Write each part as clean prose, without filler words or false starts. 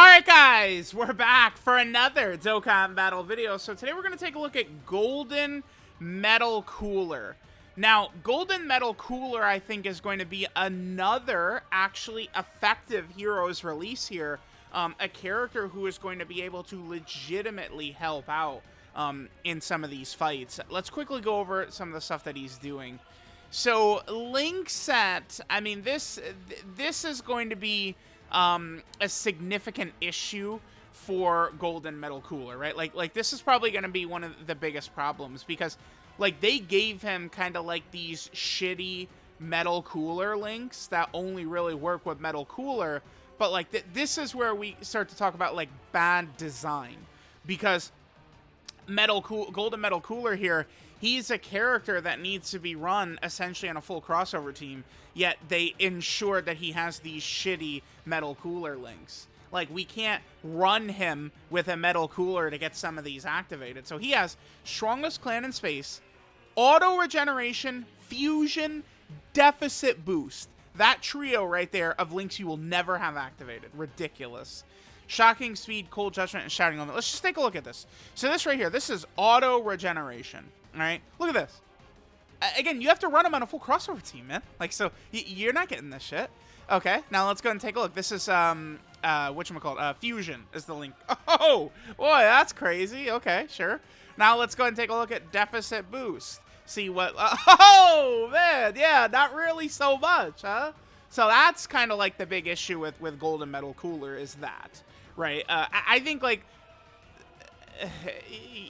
Alright guys, we're back for another Dokkan battle video. So today we're going to take a look at Golden Metal Cooler. Now, Golden Metal Cooler I think is going to be another actually effective heroes release here. A character who is going to be able to legitimately help out in some of these fights. Let's quickly go over some of the stuff that he's doing. So Link set, I mean this is going to be a significant issue for Golden Metal Cooler, right? Like this is probably going to be one of the biggest problems because like they gave him kind of like these shitty Metal Cooler links that only really work with Metal Cooler, but like this is where we start to talk about like bad design because Golden Metal Cooler here, he's a character that needs to be run essentially on a full crossover team, yet they ensure that he has these shitty Metal Cooler links. Like, we can't run him with a Metal Cooler to get some of these activated. So he has Strongest Clan in Space, Auto Regeneration, Fusion, Deficit Boost. That trio right there of links you will never have activated. Ridiculous. Shocking Speed, Cold Judgment, and Shouting Limit. Let's just take a look at this. So this right here, this is Auto Regeneration. All right, look at this. Again, you have to run him on a full crossover team, man. Like, so you're not getting this shit. Okay, now let's go and take a look. This is whatchamacallit, Fusion is the link. Oh, boy, that's crazy. Okay, sure. Now let's go and take a look at Deficit Boost. See what, oh, man, yeah, not really so much, huh? So that's kind of like the big issue with Golden Metal Cooler is that, right? I think, like,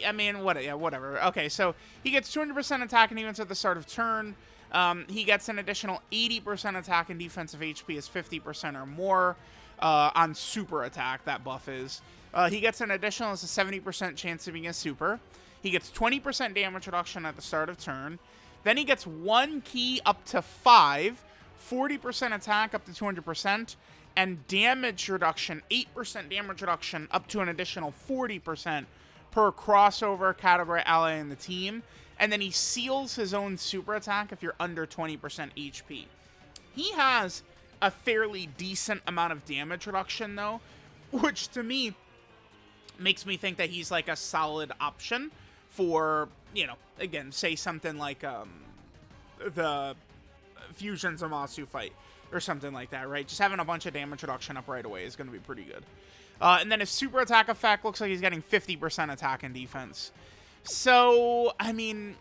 I mean, whatever. Okay, so he gets 200% attack and defense at the start of turn. He gets an additional 80% attack and defensive HP is 50% or more on super attack, that buff is. He gets an additional, it's a 70% chance of being a super. He gets 20% damage reduction at the start of turn. Then he gets 1 key up to 5, 40% attack up to 200%, and damage reduction, 8% damage reduction up to an additional 40% per crossover category ally in the team. And then he seals his own super attack if you're under 20% HP. He has a fairly decent amount of damage reduction though, which to me makes me think that he's like a solid option for, you know, again, say something like the Fusion Zamasu fight or something like that, right? Just having a bunch of damage reduction up right away is going to be pretty good. And then his super attack effect looks like he's getting 50% attack and defense. So, I mean,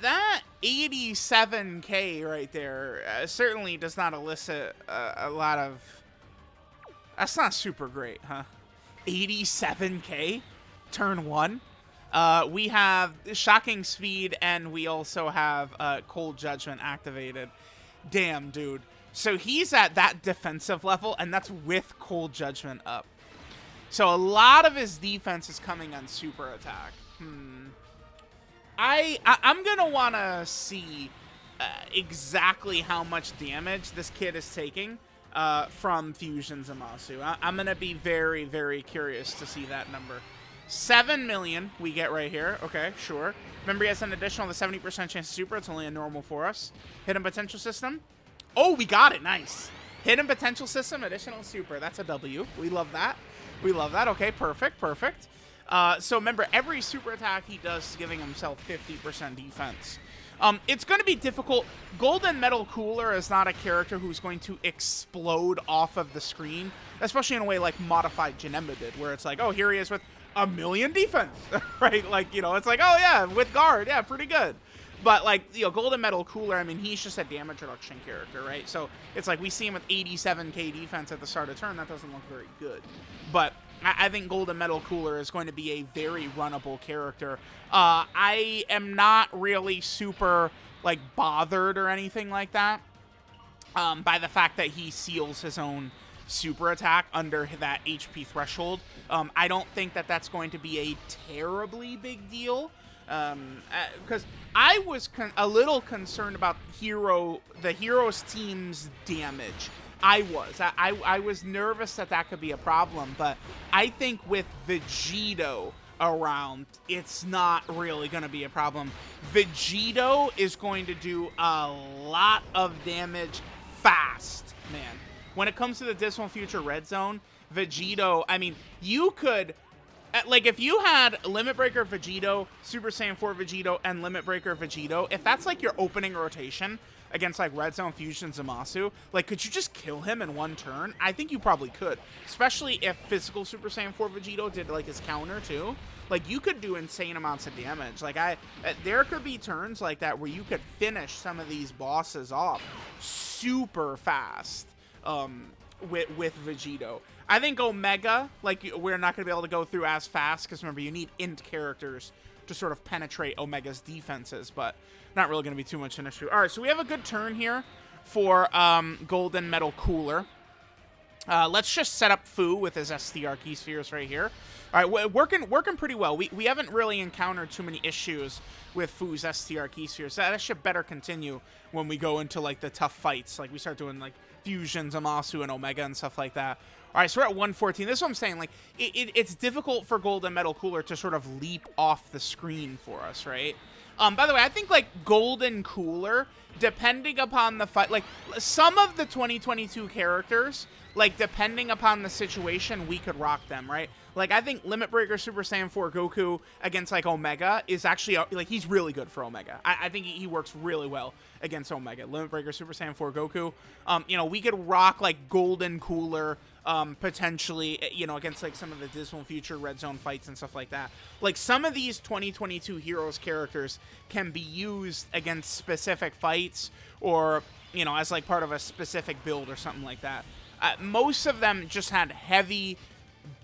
that 87k right there certainly does not elicit a lot of, that's not super great, huh? 87k? Turn 1? We have Shocking Speed, and we also have Cold Judgment activated. Damn, dude. So he's at that defensive level, and that's with Cold Judgment up. So a lot of his defense is coming on super attack. I'm going to want to see exactly how much damage this kid is taking from Fusion Zamasu. I'm going to be very, very curious to see that number. 7 million we get right here. Okay, sure. Remember, he has an additional 70% chance of super. It's only a normal for us. Hidden Potential System. Oh, we got it. Nice. Hidden Potential System, additional super. That's a W. We love that. We love that. Okay, perfect, perfect. So remember, every super attack he does is giving himself 50% defense. It's going to be difficult. Golden Metal Cooler is not a character who's going to explode off of the screen, especially in a way like Modified Janemba did, where it's like, oh, here he is with 1 million defense, right? Like, you know, it's like, oh yeah, with guard, yeah, pretty good. But like, you know, Golden Metal Cooler, I mean, he's just a damage reduction character, right? So it's like we see him with 87k defense at the start of turn. That doesn't look very good. But I think Golden Metal Cooler is going to be a very runnable character. I am not really super like bothered or anything like that by the fact that he seals his own super attack under that HP threshold. I don't think that that's going to be a terribly big deal, because I was a little concerned about the hero's team's damage. I was nervous that that could be a problem, but I think with Vegito around, it's not really going to be a problem. Vegito is going to do a lot of damage fast, man. when it comes to the Dismal Future Red Zone, Vegito, I mean, you could, like, if you had Limit Breaker Vegito, Super Saiyan 4 Vegito, and Limit Breaker Vegito, if that's, like, your opening rotation against, like, Red Zone Fusion Zamasu, like, could you just kill him in one turn? I think you probably could, especially if physical Super Saiyan 4 Vegito did, like, his counter, too. Like, you could do insane amounts of damage. Like, there could be turns like that where you could finish some of these bosses off super fast, with Vegito. I think Omega, like, we're not going to be able to go through as fast, because remember, you need int characters to sort of penetrate Omega's defenses, but not really going to be too much an issue. All right, so we have a good turn here for Golden Metal Cooler. Let's just set up Fu with his STR key spheres right here. All right, working pretty well. We haven't really encountered too many issues with Fu's STR key spheres. That should better continue when we go into, like, the tough fights. Like, we start doing, like, Fusion, Zamasu, and Omega and stuff like that. All right, so we're at 114. This is what I'm saying. Like, it's difficult for Golden Metal Cooler to sort of leap off the screen for us, right? By the way, I think, like, Golden Cooler, depending upon the fight, like, some of the 2022 characters, like, depending upon the situation, we could rock them, right? Like, I think Limit Breaker Super Saiyan 4 Goku against, like, Omega is actually, like, he's really good for Omega. I think he works really well against Omega. Limit Breaker Super Saiyan 4 Goku, you know, we could rock, like, Golden Cooler, potentially, you know, against, like, some of the Dismal Future Red Zone fights and stuff like that. Like, some of these 2022 Heroes characters can be used against specific fights, or, you know, as, like, part of a specific build or something like that. Most of them just had heavy,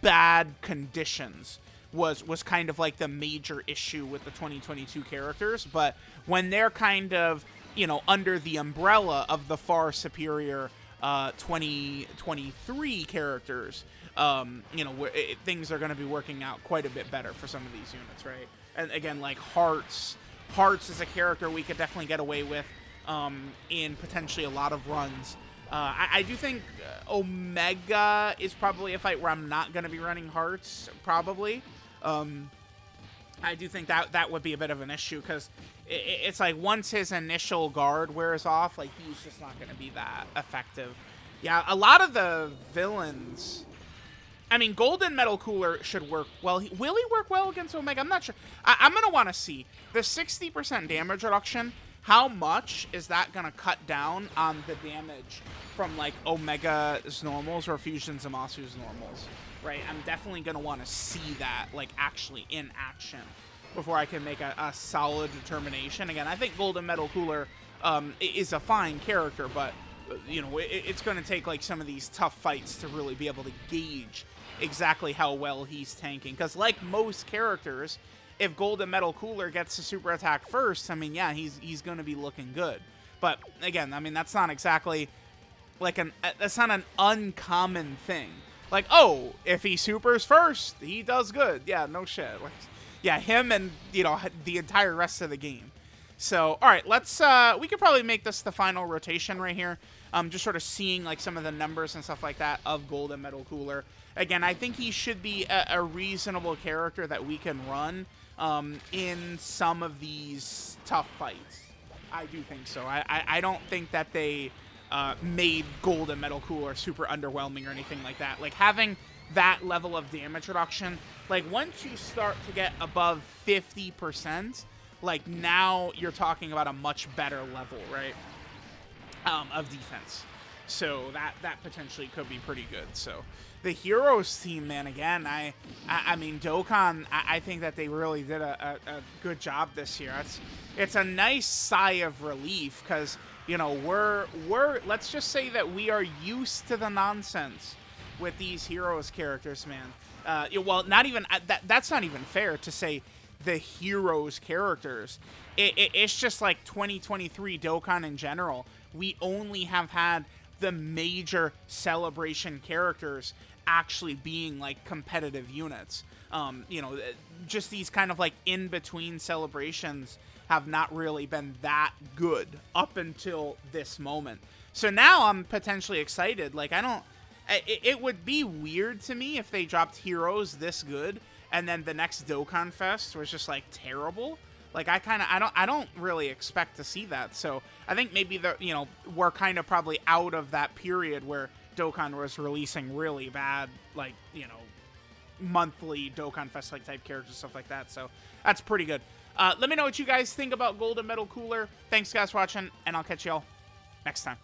bad conditions was kind of, like, the major issue with the 2022 characters. But when they're kind of, you know, under the umbrella of the far superior 2023 characters, you know, things are going to be working out quite a bit better for some of these units, right? And again, like, Hearts is a character we could definitely get away with in potentially a lot of runs. I do think Omega is probably a fight where I'm not going to be running Hearts, probably. I do think that would be a bit of an issue, because it's like once his initial guard wears off, like, he's just not going to be that effective. Yeah, a lot of the villains, I mean, Golden Metal Cooler should work well. Will he work well against Omega? I'm not sure. I'm going to want to see the 60% damage reduction. How much is that going to cut down on the damage from, like, Omega's normals or Fusion Zamasu's normals, right? I'm definitely going to want to see that, like, actually in action before I can make a solid determination. Again, I think Golden Metal Cooler is a fine character, but, you know, it's going to take, like, some of these tough fights to really be able to gauge exactly how well he's tanking. Because, like most characters, if Golden Metal Cooler gets the super attack first, I mean, yeah, he's going to be looking good. But again, I mean, that's not exactly like that's not an uncommon thing. Like, oh, if he supers first, he does good. Yeah, no shit. Like, yeah, him and, you know, the entire rest of the game. So, all right, let's we could probably make this the final rotation right here. Just sort of seeing, like, some of the numbers and stuff like that of Golden Metal Cooler. Again, I think he should be a reasonable character that we can run in some of these tough fights. I do think so. I don't think that they made Golden Metal Cooler super underwhelming or anything like that. Like, having that level of damage reduction, like, once you start to get above 50%, like, now you're talking about a much better level, right, of defense. So that potentially could be pretty good. So the Heroes team, man, again, I mean, Dokkan, I think that they really did a good job this year. It's a nice sigh of relief, because, you know, we're let's just say that we are used to the nonsense with these Heroes characters, man. Well, not even that's not even fair to say the Heroes characters. It's just like 2023 Dokkan in general. We only have had the major celebration characters actually being, like, competitive units. You know, just these kind of, like, in-between celebrations have not really been that good up until this moment. So now I'm potentially excited. Like, it would be weird to me if they dropped Heroes this good and then the next Dokkan Fest was just, like, terrible. Like, I don't really expect to see that. So I think maybe we're kind of probably out of that period where Dokkan was releasing really bad, like, you know, monthly Dokkan Fest like type characters, stuff like that. So that's pretty good. Let me know what you guys think about Golden Metal Cooler. Thanks guys for watching, and I'll catch y'all next time.